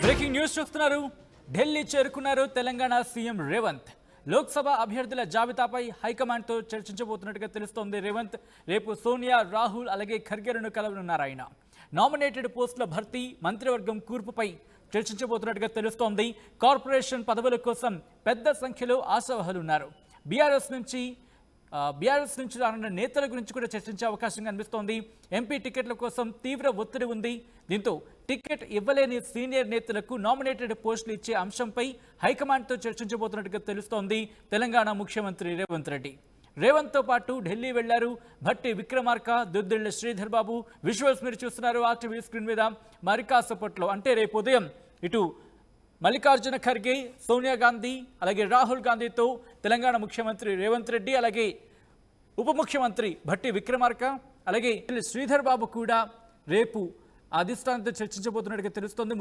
Breaking news చూస్తున్నారు. ఢిల్లీ చేరుకున్నారు Telangana CM Revanth. Lok Sabha అభ్యర్థుల జాబితాపై హైకమాండ్తో చర్చించబోతున్నట్టుగా తెలుస్తోంది. రేవంత్ రేపు సోనియా, రాహుల్ అలాగే ఖర్గేలను కలవనున్నారు. ఆయన నామినేటెడ్ పోస్టుల భర్తీ, మంత్రివర్గం కూర్పుపై చర్చించబోతున్నట్టుగా తెలుస్తోంది. కార్పొరేషన్ పదవుల కోసం పెద్ద సంఖ్యలో ఆశావహులున్నారు. బీఆర్ఎస్ నుంచి రానున్న నేతల గురించి కూడా చర్చించే అవకాశం కనిపిస్తోంది. ఎంపీ టికెట్ల కోసం తీవ్ర ఒత్తిడి ఉంది. దీంతో టికెట్ ఇవ్వలేని సీనియర్ నేతలకు నామినేటెడ్ పోస్టులు ఇచ్చే అంశంపై హైకమాండ్తో చర్చించబోతున్నట్టుగా తెలుస్తోంది. తెలంగాణ ముఖ్యమంత్రి రేవంత్ రెడ్డి రేవంత్తో పాటు ఢిల్లీ వెళ్లారు. భట్టి విక్రమార్క, దుద్దిళ్ల శ్రీధర్ బాబు విజువల్స్ మీరు చూస్తున్నారు ఆర్టీవీ స్క్రీన్ మీద. మరి కాసేపట్లో అంటే రేపు ఉదయం ఇటు మల్లికార్జున ఖర్గే, సోనియా గాంధీ అలాగే రాహుల్ గాంధీతో తెలంగాణ ముఖ్యమంత్రి రేవంత్ రెడ్డి, అలాగే ఉప ముఖ్యమంత్రి భట్టి విక్రమార్క, అలాగే శ్రీధర్ బాబు కూడా రేపు అధిష్టానంతో చర్చించబోతున్నట్టుగా తెలుస్తోంది.